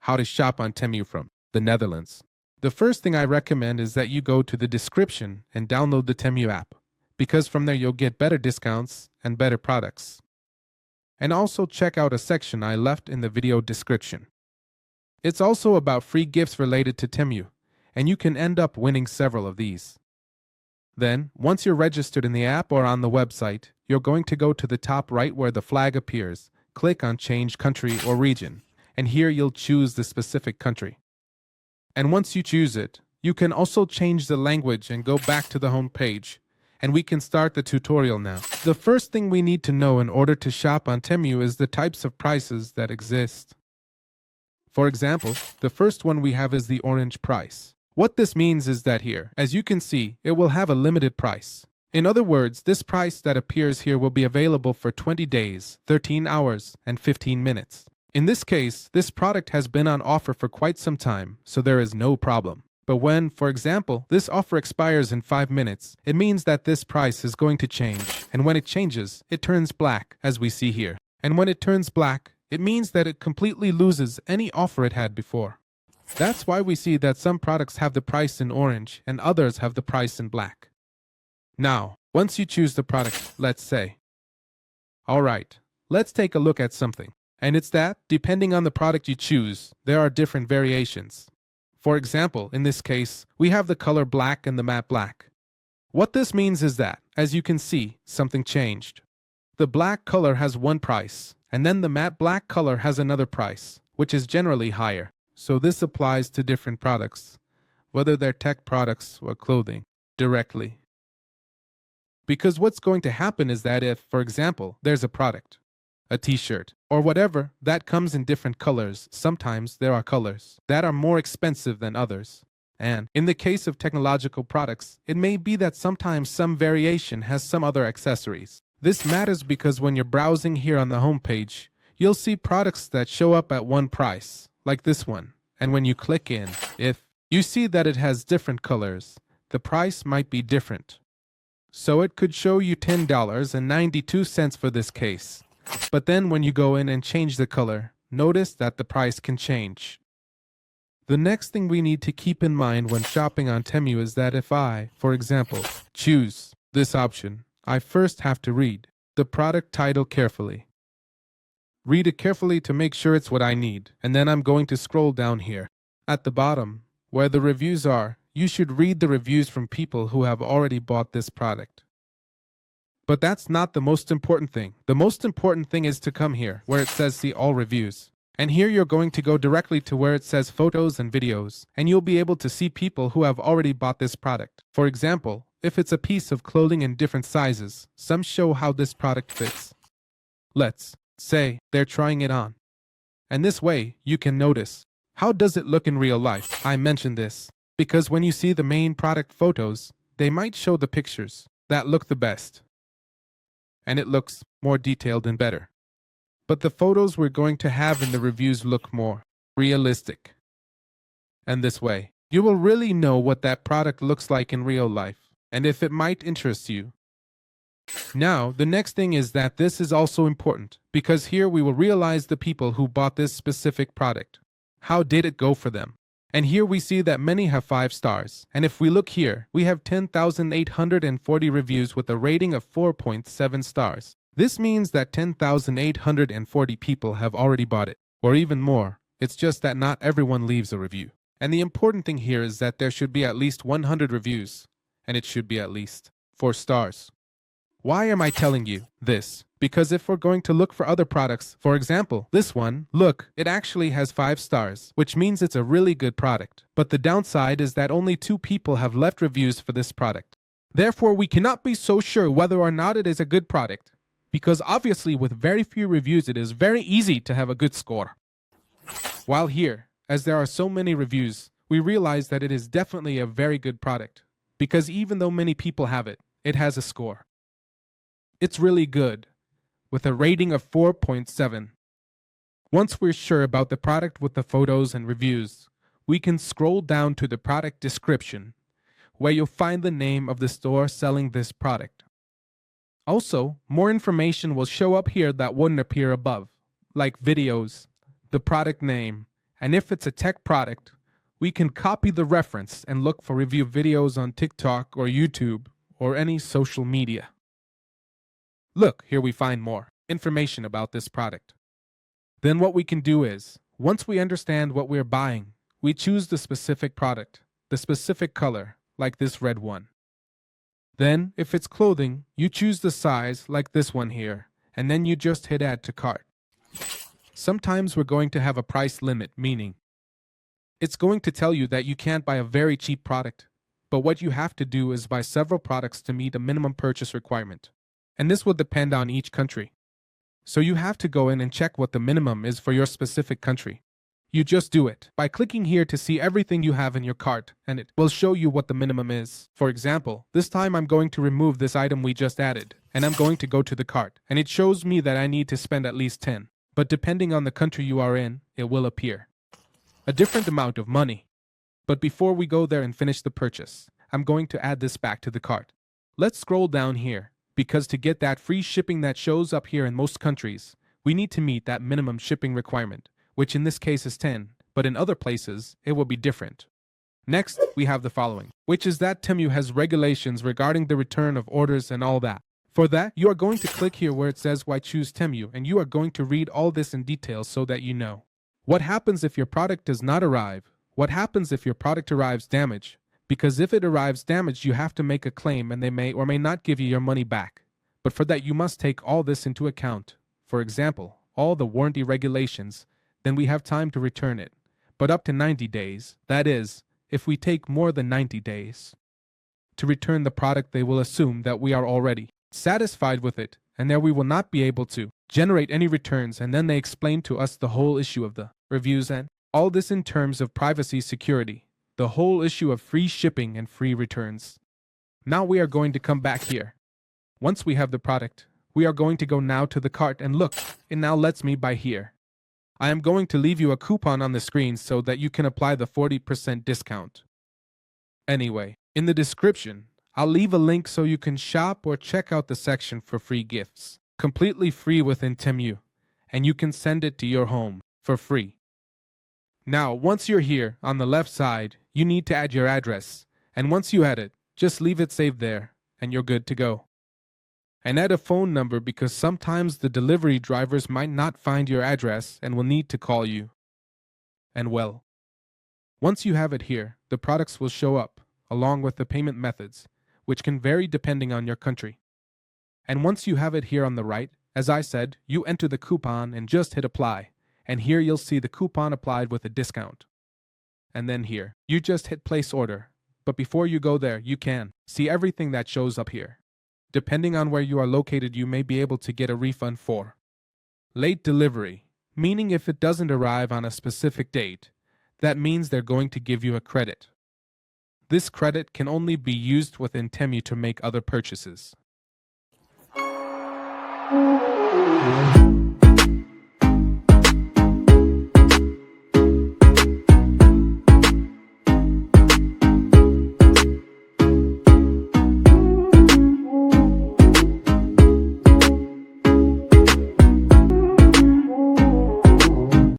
how to shop on Temu from the Netherlands. The first thing I recommend is that you go to the description and download the Temu app, because from there you'll get better discounts and better products. And also check out a section I left in the video description. It's also about free gifts related to Temu, and you can end up winning several of these. Then, once you're registered in the app or on the website, you're going to go to the top right where the flag appears, click on Change Country or Region, and here you'll choose the specific country. And once you choose it, you can also change the language and go back to the home page, and we can start the tutorial now. The first thing we need to know in order to shop on Temu is the types of prices that exist. For example, the first one we have is the orange price. What this means is that here, as you can see, it will have a limited price. In other words, this price that appears here will be available for 20 days, 13 hours, and 15 minutes. In this case, this product has been on offer for quite some time, so there is no problem. But when, for example, this offer expires in 5 minutes, it means that this price is going to change, and when it changes, it turns black, as we see here. And when it turns black, it means that it completely loses any offer it had before. That's why we see that some products have the price in orange and others have the price in black. Now, once you choose the product, let's say. Alright, let's take a look at something. And it's that, depending on the product you choose, there are different variations. For example, in this case, we have the color black and the matte black. What this means is that, as you can see, something changed. The black color has one price, and then the matte black color has another price, which is generally higher. So this applies to different products, whether they're tech products or clothing, directly. Because what's going to happen is that if, for example, there's a product, a t-shirt, or whatever, that comes in different colors, sometimes there are colors that are more expensive than others. And in the case of technological products, it may be that sometimes some variation has some other accessories. This matters because when you're browsing here on the homepage, you'll see products that show up at one price, like this one. And when you click in, if you see that it has different colors, the price might be different. So it could show you $10.92 for this case. But then when you go in and change the color, notice that the price can change. The next thing we need to keep in mind when shopping on Temu is that if I, for example, choose this option, I first have to read the product title carefully. Read it carefully to make sure it's what I need, and then I'm going to scroll down here. At the bottom, where the reviews are, you should read the reviews from people who have already bought this product. But that's not the most important thing. The most important thing is to come here, where it says see all reviews. And here you're going to go directly to where it says photos and videos, and you'll be able to see people who have already bought this product. For example, if it's a piece of clothing in different sizes, some show how this product fits. Let's say they're trying it on. And this way, you can notice, how does it look in real life? I mentioned this because when you see the main product photos, they might show the pictures that look the best. And it looks more detailed and better. But the photos we're going to have in the reviews look more realistic. And this way, you will really know what that product looks like in real life, and if it might interest you. Now, the next thing is that this is also important, because here we will realize the people who bought this specific product. How did it go for them? And here we see that many have 5 stars. And if we look here, we have 10,840 reviews with a rating of 4.7 stars. This means that 10,840 people have already bought it, or even more. It's just that not everyone leaves a review. And the important thing here is that there should be at least 100 reviews, and it should be at least 4 stars. Why am I telling you this? Because if we're going to look for other products, for example, this one, look, it actually has 5 stars, which means it's a really good product. But the downside is that only 2 people have left reviews for this product. Therefore, we cannot be so sure whether or not it is a good product, because obviously with very few reviews, it is very easy to have a good score. While here, as there are so many reviews, we realize that it is definitely a very good product, because even though many people have it, it has a score. It's really good, with a rating of 4.7. Once we're sure about the product with the photos and reviews, we can scroll down to the product description, where you'll find the name of the store selling this product. Also, more information will show up here that wouldn't appear above, like videos, the product name, And if it's a tech product, we can copy the reference and look for review videos on TikTok or YouTube or any social media. Look, here we find more information about this product. Then what we can do is, once we understand what we're buying, we choose the specific product, the specific color, like this red one. Then, if it's clothing, you choose the size, like this one here, and then you just hit add to cart. Sometimes we're going to have a price limit, meaning it's going to tell you that you can't buy a very cheap product, but what you have to do is buy several products to meet a minimum purchase requirement. And this will depend on each country. So you have to go in and check what the minimum is for your specific country. You just do it by clicking here to see everything you have in your cart, and it will show you what the minimum is. For example, this time I'm going to remove this item we just added, and I'm going to go to the cart, and it shows me that I need to spend at least 10. But depending on the country you are in, it will appear a different amount of money. But before we go there and finish the purchase, I'm going to add this back to the cart. Let's scroll down here, because to get that free shipping that shows up here in most countries, we need to meet that minimum shipping requirement, which in this case is 10, but in other places, it will be different. Next, we have the following, which is that Temu has regulations regarding the return of orders and all that. For that, you are going to click here where it says why choose Temu, and you are going to read all this in detail so that you know. What happens if your product does not arrive? What happens if your product arrives damaged? Because if it arrives damaged, you have to make a claim and they may or may not give you your money back. But for that, you must take all this into account. For example, all the warranty regulations, then we have time to return it. But up to 90 days, that is, if we take more than 90 days to return the product, they will assume that we are already satisfied with it, and there we will not be able to generate any returns, and then they explain to us the whole issue of the reviews and all this in terms of privacy security, the whole issue of free shipping and free returns. Now we are going to come back here. Once we have the product, we are going to go now to the cart and look, it now lets me buy here. I am going to leave you a coupon on the screen so that you can apply the 40% discount. Anyway, in the description, I'll leave a link so you can shop or check out the section for free gifts, completely free within Temu, and you can send it to your home for free. Now, once you're here, on the left side, you need to add your address, and once you add it, just leave it saved there, and you're good to go. And add a phone number because sometimes the delivery drivers might not find your address and will need to call you. And well, once you have it here, the products will show up, along with the payment methods, which can vary depending on your country. And once you have it here on the right, as I said, you enter the coupon and just hit apply, and here you'll see the coupon applied with a discount. And then here, you just hit place order, but before you go there, you can see everything that shows up here. Depending on where you are located, you may be able to get a refund for late delivery, meaning if it doesn't arrive on a specific date, that means they're going to give you a credit. This credit can only be used within Temu to make other purchases.